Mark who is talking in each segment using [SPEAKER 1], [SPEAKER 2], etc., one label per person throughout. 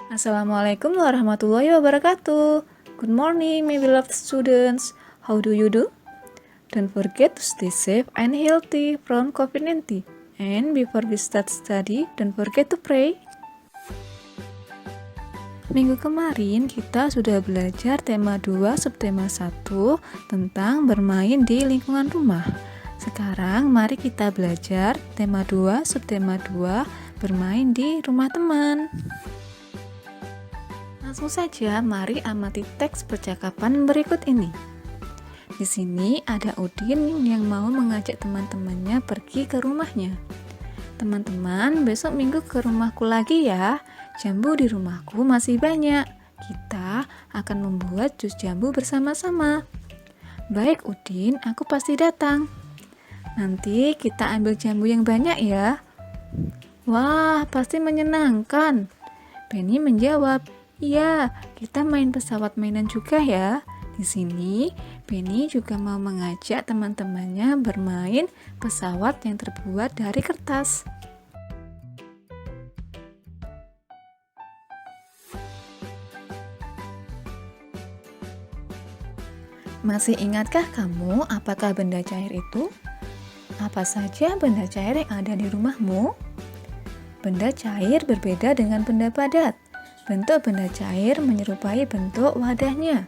[SPEAKER 1] Assalamualaikum warahmatullahi wabarakatuh. Good morning, my beloved students. How do you do? Don't forget to stay safe and healthy from COVID-19. And before we start study, don't forget to pray. Minggu kemarin kita sudah belajar tema 2 subtema 1 tentang bermain di lingkungan rumah. Sekarang mari kita belajar tema 2 subtema 2 bermain di rumah teman. Langsung saja mari amati teks percakapan berikut ini. Di sini ada Udin yang mau mengajak teman-temannya pergi ke rumahnya. Teman-teman, besok minggu ke rumahku lagi ya. Jambu di rumahku masih banyak. Kita akan membuat jus jambu bersama-sama. Baik Udin, aku pasti datang. Nanti kita ambil jambu yang banyak ya. Wah, pasti menyenangkan. Penny menjawab, iya, kita main pesawat mainan juga ya. Di sini, Penny juga mau mengajak teman-temannya bermain pesawat yang terbuat dari kertas. Masih ingatkah kamu apakah benda cair itu? Apa saja benda cair yang ada di rumahmu? Benda cair berbeda dengan benda padat. Bentuk benda cair menyerupai bentuk wadahnya.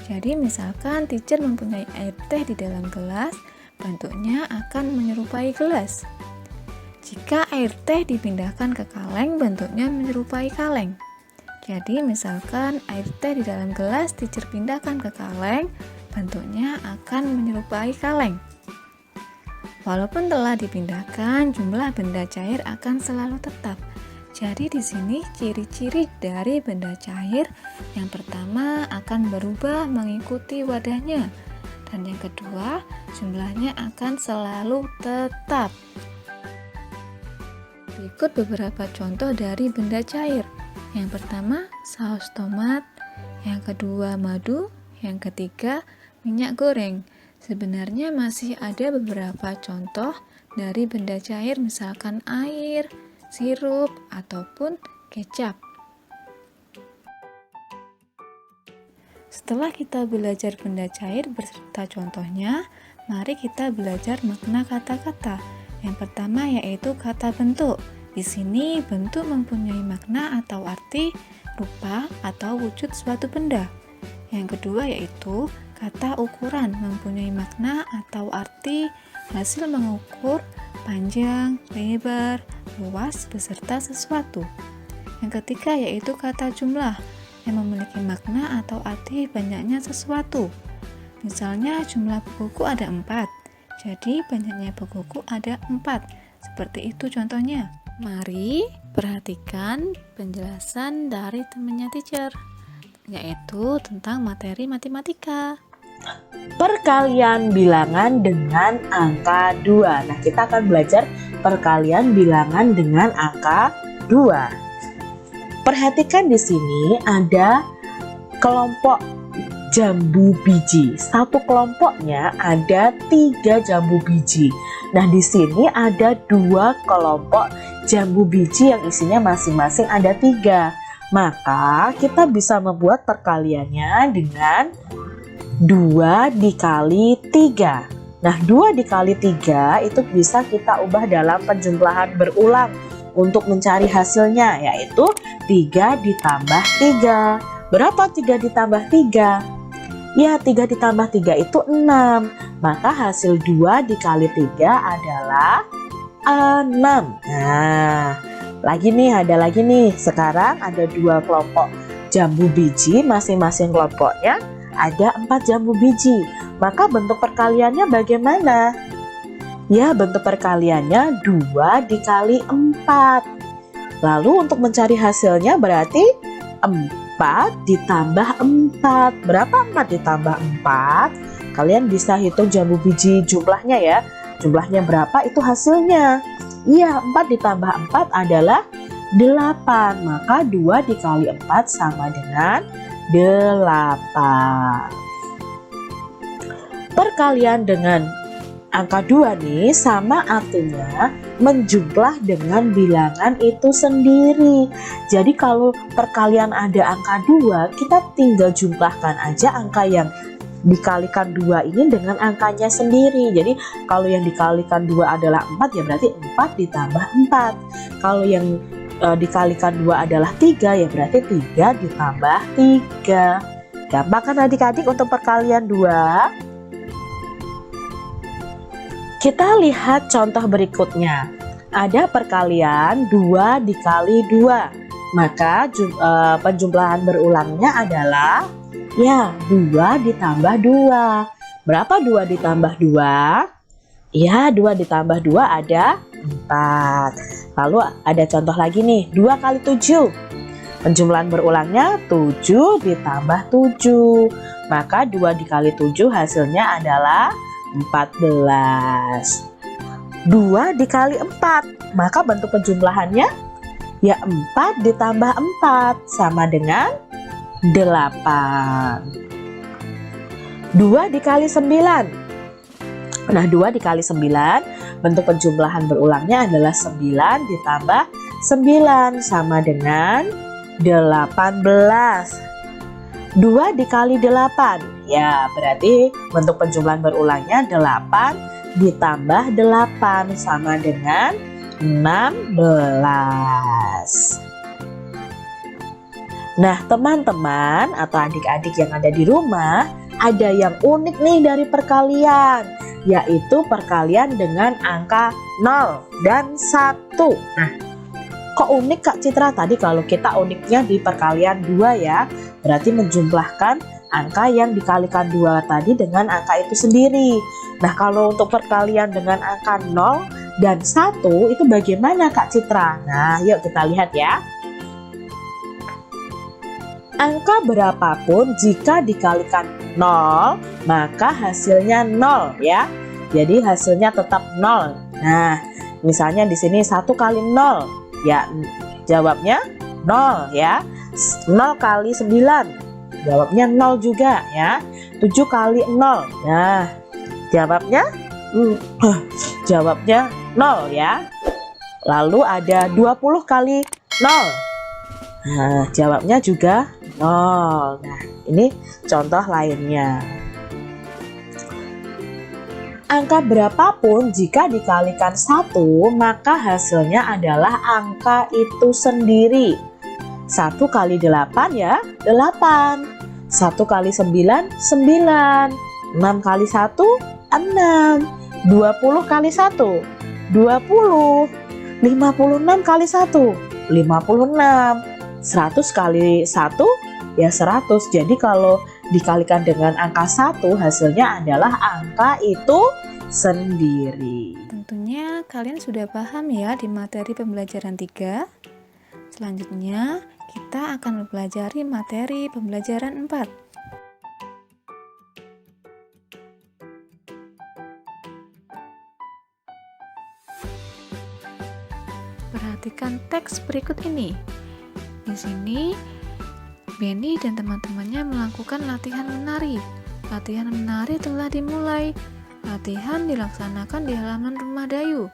[SPEAKER 1] Jadi misalkan teacher mempunyai air teh di dalam gelas, bentuknya akan menyerupai gelas. Jika air teh dipindahkan ke kaleng, bentuknya menyerupai kaleng. Jadi misalkan air teh di dalam gelas teacher pindahkan ke kaleng, bentuknya akan menyerupai kaleng. Walaupun telah dipindahkan, jumlah benda cair akan selalu tetap. Jadi di sini ciri-ciri dari benda cair yang pertama akan berubah mengikuti wadahnya, dan yang kedua jumlahnya akan selalu tetap. Berikut beberapa contoh dari benda cair. Yang pertama saus tomat, yang kedua madu, yang ketiga minyak goreng. Sebenarnya masih ada beberapa contoh dari benda cair, misalkan air, sirup, ataupun kecap. Setelah kita belajar benda cair beserta contohnya, mari kita belajar makna kata-kata. Yang pertama yaitu kata bentuk. Di sini bentuk mempunyai makna atau arti rupa atau wujud suatu benda. Yang kedua yaitu kata ukuran, mempunyai makna atau arti hasil mengukur panjang, lebar, luas beserta sesuatu. Yang ketiga yaitu kata jumlah, yang memiliki makna atau arti banyaknya sesuatu. Misalnya jumlah bukuku ada 4, jadi banyaknya bukuku ada 4. Seperti itu contohnya. Mari perhatikan penjelasan dari temannya teacher, yaitu tentang materi matematika.
[SPEAKER 2] Perkalian bilangan dengan angka 2. Nah, kita akan belajar perkalian bilangan dengan angka 2. Perhatikan di sini ada kelompok jambu biji. Satu kelompoknya ada 3 jambu biji. Nah, di sini ada 2 kelompok jambu biji yang isinya masing-masing ada 3. Maka kita bisa membuat perkaliannya dengan 2 dikali 3. Nah, 2 dikali 3 itu bisa kita ubah dalam penjumlahan berulang untuk mencari hasilnya, yaitu 3 ditambah 3. Berapa 3 ditambah 3? Ya, 3 ditambah 3 itu 6. Maka hasil 2 dikali 3 adalah 6. Nah, ada lagi nih. Sekarang ada 2 kelompok jambu biji, masing-masing kelompoknya ada 4 jambu biji. Maka bentuk perkaliannya bagaimana? Ya, bentuk perkaliannya 2 dikali 4. Lalu untuk mencari hasilnya berarti 4 ditambah 4. Berapa 4 ditambah 4? Kalian bisa hitung jambu biji jumlahnya ya. Jumlahnya berapa itu hasilnya? Iya, 4 ditambah 4 adalah 8. Maka 2 dikali 4 sama dengan 8. Perkalian dengan Angka 2 nih sama artinya menjumlah dengan bilangan itu sendiri. Jadi kalau perkalian ada angka 2, kita tinggal jumlahkan aja angka yang dikalikan 2 ini dengan angkanya sendiri. Jadi kalau yang dikalikan 2 adalah 4, ya berarti 4 ditambah 4. Kalau yang dikalikan 2 adalah 3, ya berarti 3 ditambah 3. Gampang kan adik-adik untuk perkalian 2? Kita lihat contoh berikutnya. Ada perkalian 2 dikali 2. Maka penjumlahan berulangnya adalah ya 2 ditambah 2. Berapa 2 ditambah 2? Ya 2 ditambah 2 ada 4. Lalu ada contoh lagi nih, 2 kali 7. Penjumlahan berulangnya 7 ditambah 7. Maka 2 dikali 7 hasilnya adalah 14. 2 dikali 4, maka bentuk penjumlahannya ya 4 ditambah 4 sama dengan 8. 2 dikali 9. Nah, 2 dikali 9, bentuk penjumlahan berulangnya adalah 9 ditambah 9 sama dengan 18. 2 dikali 8, ya berarti bentuk penjumlahan berulangnya 8 ditambah 8 sama dengan 16. Nah, teman-teman atau adik-adik yang ada di rumah, ada yang unik nih dari perkalian, yaitu perkalian dengan angka 0 dan 1. Nah, kok unik Kak Citra? Tadi kalau kita uniknya di perkalian 2 ya, berarti menjumlahkan angka yang dikalikan 2 tadi dengan angka itu sendiri. Nah, kalau untuk perkalian dengan angka 0 dan 1 itu bagaimana Kak Citra? Nah, yuk kita lihat ya. Angka berapapun jika dikalikan 0, maka hasilnya 0 ya. Jadi hasilnya tetap 0. Nah, misalnya di sini 1 kali 0, ya jawabnya 0 ya. 0 kali 9, jawabnya 0 juga ya. 7 kali 0, nah jawabnya jawabnya 0 ya. Lalu ada 20 kali 0, nah jawabnya juga 0. Nah, ini contoh lainnya. Angka berapapun jika dikalikan 1, maka hasilnya adalah angka itu sendiri. 1 kali 8 ya 8. 1 kali 9, 9. 6 kali 1, 6. 20 kali 1, 20. 56 kali 1, 56. 100 kali 1 ya 100. Jadi kalau dikalikan dengan angka 1, hasilnya adalah angka itu sendiri.
[SPEAKER 1] Tentunya kalian sudah paham ya di materi pembelajaran 3. Selanjutnya kita akan mempelajari materi pembelajaran 4. Perhatikan teks berikut ini. Di sini Benny dan teman-temannya melakukan latihan menari. Latihan menari telah dimulai. Latihan dilaksanakan di halaman rumah Dayu.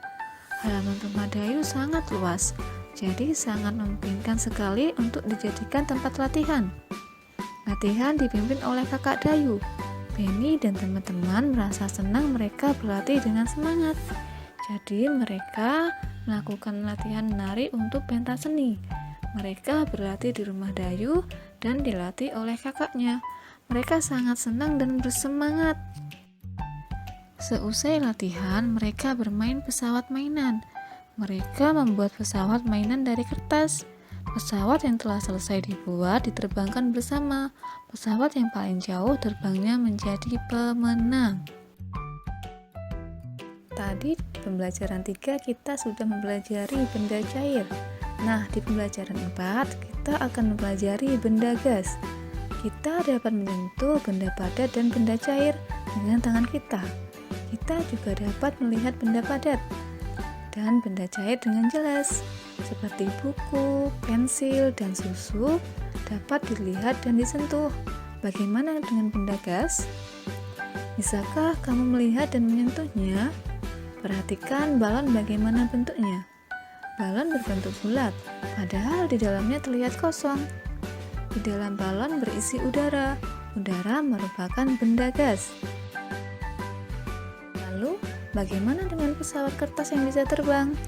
[SPEAKER 1] Halaman rumah Dayu sangat luas, jadi sangat memungkinkan sekali untuk dijadikan tempat latihan. Latihan dipimpin oleh kakak Dayu. Benny dan teman-teman merasa senang mereka berlatih dengan semangat. Jadi mereka melakukan latihan menari untuk pentas seni. Mereka berlatih di rumah Dayu dan dilatih oleh kakaknya. Mereka sangat senang dan bersemangat. Seusai latihan, mereka bermain pesawat mainan. Mereka membuat pesawat mainan dari kertas. Pesawat yang telah selesai dibuat diterbangkan bersama. Pesawat yang paling jauh terbangnya menjadi pemenang. Tadi di pembelajaran 3 kita sudah mempelajari benda cair. Nah, di pembelajaran 4 kita akan mempelajari benda gas. Kita dapat menyentuh benda padat dan benda cair dengan tangan kita. Kita juga dapat melihat benda padat dan benda cair dengan jelas, seperti buku, pensil, dan susu dapat dilihat dan disentuh. Bagaimana dengan benda gas? Bisakah kamu melihat dan menyentuhnya? Perhatikan balon bagaimana bentuknya. Balon berbentuk bulat, padahal di dalamnya terlihat kosong. Di dalam balon berisi udara. Udara merupakan benda gas. Lalu, bagaimana dengan pesawat kertas yang bisa terbang?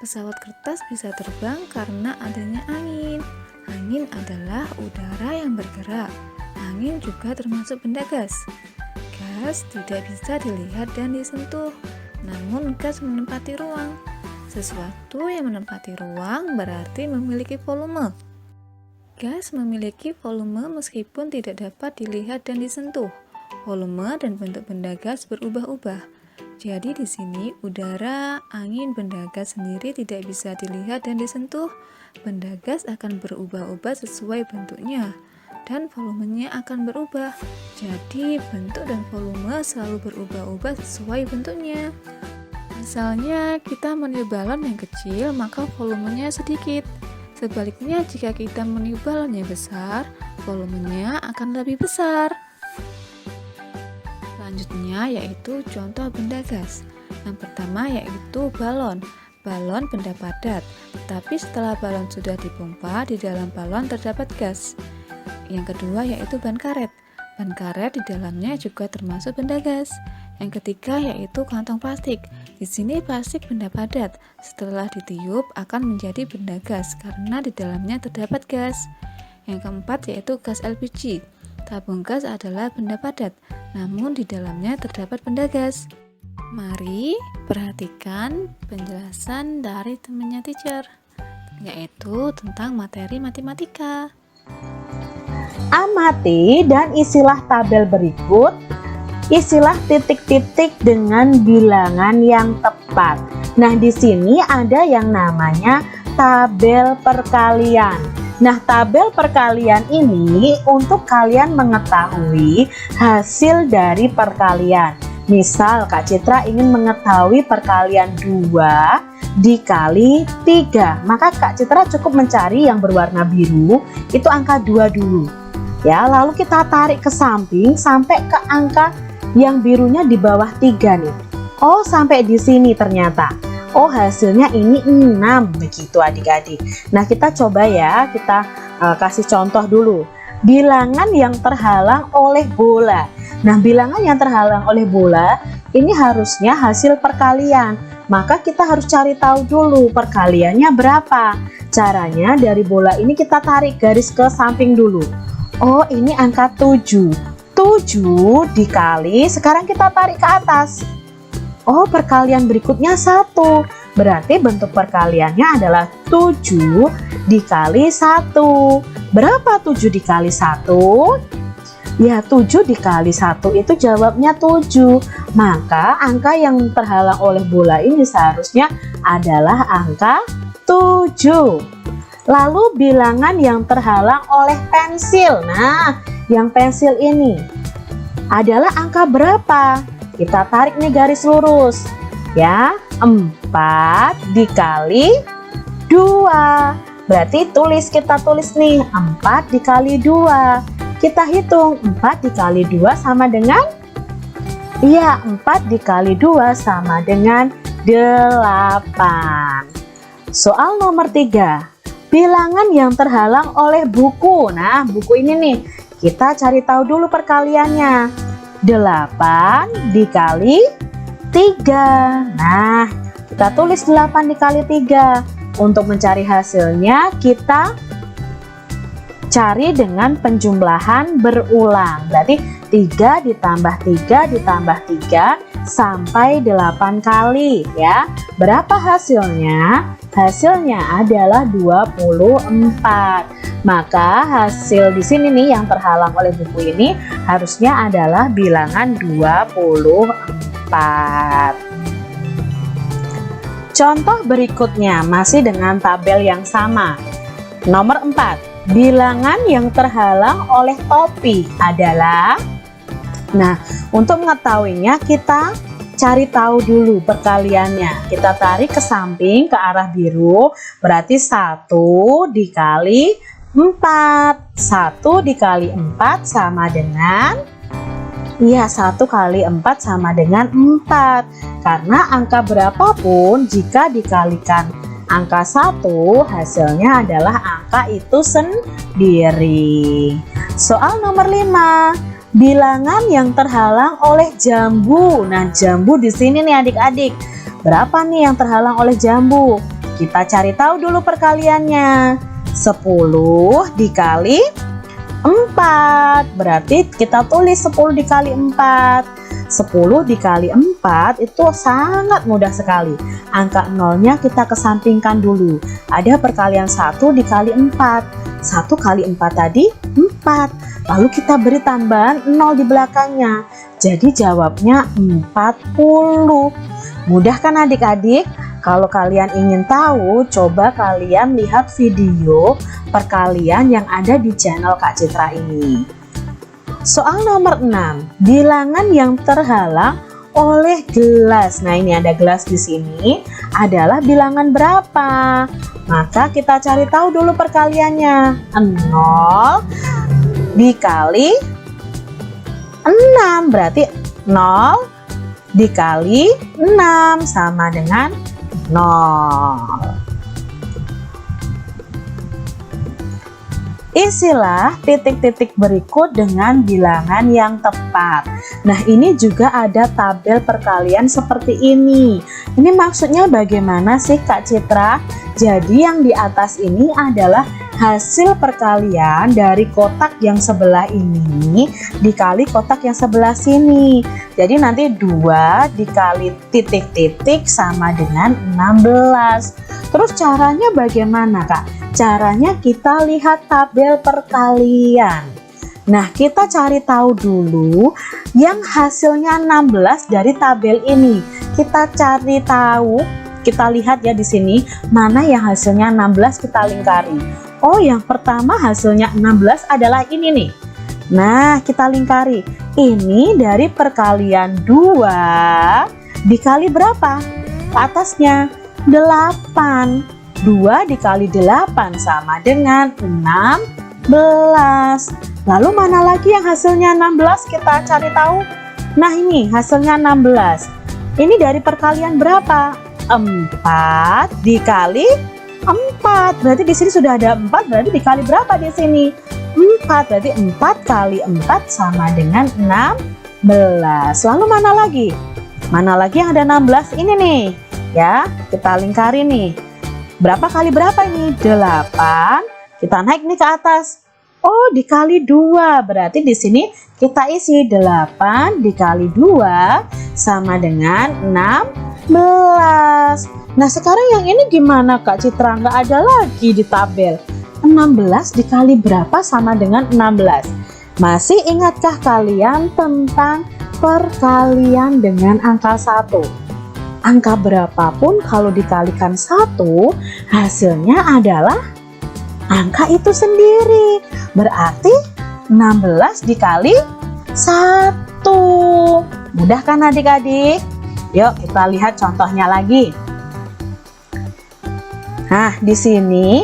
[SPEAKER 1] Pesawat kertas bisa terbang karena adanya angin. Angin adalah udara yang bergerak. Angin juga termasuk benda gas. Gas tidak bisa dilihat dan disentuh, namun gas menempati ruang. Sesuatu yang menempati ruang berarti memiliki volume. Gas memiliki volume meskipun tidak dapat dilihat dan disentuh. Volume dan bentuk benda gas berubah-ubah. Jadi di sini udara, angin, benda gas sendiri tidak bisa dilihat dan disentuh. Benda gas akan berubah-ubah sesuai bentuknya dan volumenya akan berubah. Jadi bentuk dan volume selalu berubah-ubah sesuai bentuknya. Misalnya kita meniup balon yang kecil, maka volumenya sedikit. Sebaliknya jika kita meniup balon yang besar, volumenya akan lebih besar. Selanjutnya yaitu contoh benda gas. Yang pertama yaitu balon. Balon benda padat, tetapi setelah balon sudah dipompa, di dalam balon terdapat gas. Yang kedua yaitu ban karet. Ban karet di dalamnya juga termasuk benda gas. Yang ketiga yaitu kantong plastik. Di sini plastik benda padat. Setelah ditiup akan menjadi benda gas karena di dalamnya terdapat gas. Yang keempat yaitu gas LPG. Tabung gas adalah benda padat, namun di dalamnya terdapat benda gas. Mari perhatikan penjelasan dari temannya teacher, yaitu tentang materi matematika.
[SPEAKER 2] Amati dan isilah tabel berikut. Isilah titik-titik dengan bilangan yang tepat. Nah, di sini ada yang namanya tabel perkalian. Nah, tabel perkalian ini untuk kalian mengetahui hasil dari perkalian. Misal Kak Citra ingin mengetahui perkalian 2 dikali 3, maka Kak Citra cukup mencari yang berwarna biru, itu angka 2 dulu. Ya, lalu kita tarik ke samping sampai ke angka yang birunya di bawah 3 nih. Oh, sampai di sini ternyata. Oh, hasilnya ini 6, begitu adik-adik. Nah, kita coba ya, kita kasih contoh dulu. Bilangan yang terhalang oleh bola. Nah, bilangan yang terhalang oleh bola ini harusnya hasil perkalian. Maka kita harus cari tahu dulu perkaliannya berapa. Caranya dari bola ini kita tarik garis ke samping dulu. Oh, ini angka 7. 7 dikali, sekarang kita tarik ke atas. Oh, perkalian berikutnya 1. Berarti bentuk perkaliannya adalah 7 dikali 1. Berapa 7 dikali 1? Ya, 7 dikali 1 itu jawabnya 7. Maka angka yang terhalang oleh bola ini seharusnya adalah angka 7. Lalu bilangan yang terhalang oleh pensil. Nah, yang pensil ini adalah angka berapa? Kita tarik nih garis lurus. Ya, 4 dikali 2. Berarti kita tulis nih 4 dikali 2. Kita hitung 4 dikali 2 sama dengan? Iya, 4 dikali 2 sama dengan 8. Soal nomor 3. Bilangan yang terhalang oleh buku. Nah, buku ini nih, kita cari tahu dulu perkaliannya. 8 dikali 3. Nah, kita tulis 8 dikali 3. Untuk mencari hasilnya, kita cari dengan penjumlahan berulang. Berarti 3 ditambah 3 ditambah 3 sampai 8 kali ya. Berapa hasilnya? Hasilnya adalah 24. Maka hasil di sini nih yang terhalang oleh buku ini harusnya adalah bilangan 24. Contoh berikutnya masih dengan tabel yang sama. Nomor 4. Bilangan yang terhalang oleh topi adalah. Nah, untuk mengetahuinya kita cari tahu dulu perkaliannya. Kita tarik ke samping ke arah biru, berarti 1 dikali 4. 1 dikali 4 sama dengan Iya, 1 kali 4 sama dengan 4. Karena angka berapapun jika dikalikan angka 1, hasilnya adalah angka itu sendiri. Soal nomor 5. Bilangan yang terhalang oleh jambu. Nah, jambu di sini nih adik-adik. Berapa nih yang terhalang oleh jambu? Kita cari tahu dulu perkaliannya. 10 dikali 4. Berarti kita tulis 10 dikali 4. 10 dikali 4 itu sangat mudah sekali. Angka nolnya kita kesampingkan dulu. Ada perkalian 1 dikali 4. 1 kali 4 tadi 4. Lalu kita beri tambahan 0 di belakangnya. Jadi jawabnya 40. Mudah kan adik-adik? Kalau kalian ingin tahu, coba kalian lihat video perkalian yang ada di channel Kak Citra ini. Soal nomor 6. Bilangan yang terhalang oleh gelas. Nah, ini ada gelas di sini. Adalah bilangan berapa? Maka kita cari tahu dulu perkaliannya. 0 dikali 6. Berarti 0 dikali 6 sama dengan 0. Isilah titik-titik berikut dengan bilangan yang tepat. Nah, ini juga ada tabel perkalian seperti ini. Ini maksudnya bagaimana sih Kak Citra? Jadi yang di atas ini adalah hasil perkalian dari kotak yang sebelah ini dikali kotak yang sebelah sini. Jadi nanti 2 dikali titik-titik sama dengan 16. Terus caranya bagaimana Kak? Caranya kita lihat tabel perkalian. Nah, kita cari tahu dulu yang hasilnya 16 dari tabel ini. Kita cari tahu, kita lihat ya di sini mana yang hasilnya 16 kita lingkari. Oh, yang pertama hasilnya 16 adalah ini nih. Nah, kita lingkari. Ini dari perkalian 2 dikali berapa? Atasnya 8. 2 dikali 8 sama dengan 16. Lalu mana lagi yang hasilnya 16? Kita cari tahu. Nah, ini hasilnya 16. Ini dari perkalian berapa? 4 dikali 4. Berarti di sini sudah ada 4, berarti dikali berapa di sini? 4. Berarti 4 kali 4 sama dengan 16. Lalu mana lagi? Mana lagi yang ada 16? Ini nih. Ya, kita lingkari nih. Berapa kali berapa ini? 8. Kita naik nih ke atas. Oh, dikali 2. Berarti di sini kita isi 8 dikali 2 sama dengan 16. Nah, sekarang yang ini gimana Kak Citra? Nggak ada lagi di tabel. 16 dikali berapa sama dengan 16? Masih ingatkah kalian tentang perkalian dengan angka 1? Angka berapapun kalau dikalikan 1, hasilnya adalah angka itu sendiri. Berarti 16 dikali 1. Mudah kan adik-adik? Yuk kita lihat contohnya lagi. Nah, di sini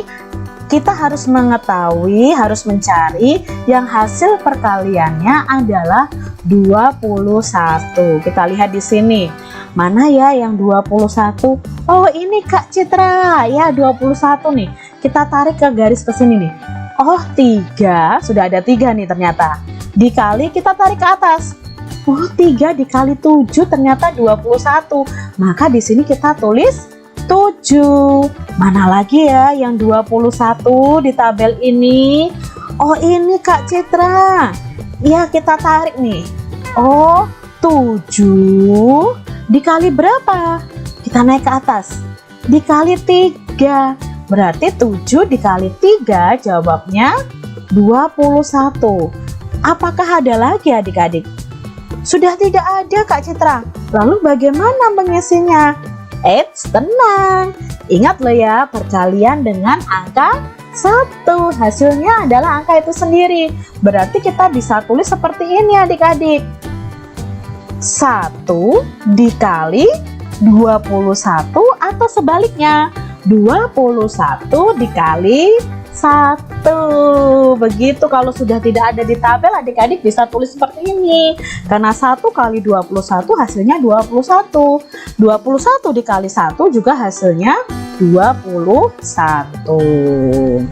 [SPEAKER 2] kita harus mengetahui, harus mencari yang hasil perkaliannya adalah 21. Kita lihat di sini. Mana ya yang 21? Oh, ini Kak Citra. Ya, 21 nih. Kita tarik ke garis ke sini nih. Oh, 3. Sudah ada 3 nih ternyata. Dikali kita tarik ke atas. Oh, 3 dikali 7 ternyata 21. Maka di sini kita tulis 7. Mana lagi ya yang 21 di tabel ini? Oh, ini Kak Citra. Ya, kita tarik nih. Oh, 7 dikali berapa? Kita naik ke atas. Dikali 3. Berarti 7 dikali 3 jawabnya 21. Apakah ada lagi adik-adik? Sudah tidak ada Kak Citra. Lalu bagaimana mengisinya? Eits, tenang. Ingat loh ya, perkalian dengan angka 1. Hasilnya adalah angka itu sendiri. Berarti kita bisa tulis seperti ini adik-adik. 1 dikali 21 atau sebaliknya 21 dikali 1. Begitu kalau sudah tidak ada di tabel, adik-adik bisa tulis seperti ini. Karena 1 kali 21 hasilnya 21. 21 dikali 1 juga hasilnya 21.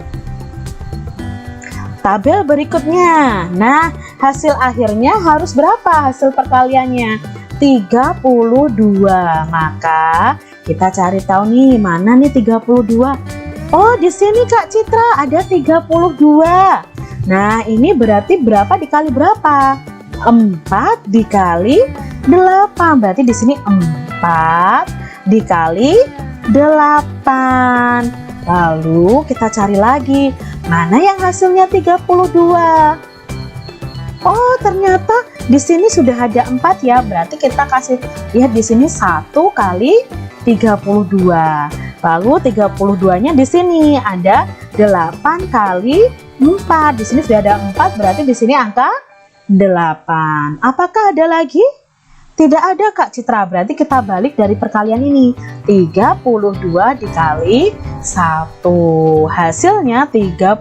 [SPEAKER 2] Tabel berikutnya. Nah, hasil akhirnya harus berapa hasil perkaliannya? 32. Maka kita cari tahu nih, mana nih 32? Oh, di sini Kak Citra ada 32. Nah, ini berarti berapa dikali berapa? 4 dikali 8. Berarti di sini 4 dikali 8. Lalu kita cari lagi, mana yang hasilnya 32? Oh, ternyata di sini sudah ada 4 ya. Berarti kita kasih lihat di sini 1 kali 32. Lalu 32-nya di sini ada 8 kali 4. Di sini sudah ada 4, berarti di sini angka 8. Apakah ada lagi? Tidak ada Kak Citra. Berarti kita balik dari perkalian ini. 32 dikali 1. Hasilnya 32.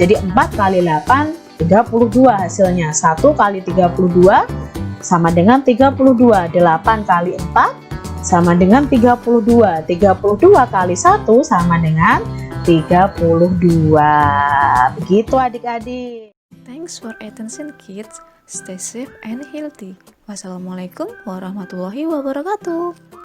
[SPEAKER 2] Jadi 4 kali 8, 32 hasilnya. 1 kali 32 sama dengan 32. 8 kali 4 sama dengan 32. 32 kali 1 sama dengan 32. Begitu adik-adik.
[SPEAKER 1] Thanks for attention kids. Stay safe and healthy. Wassalamualaikum warahmatullahi wabarakatuh.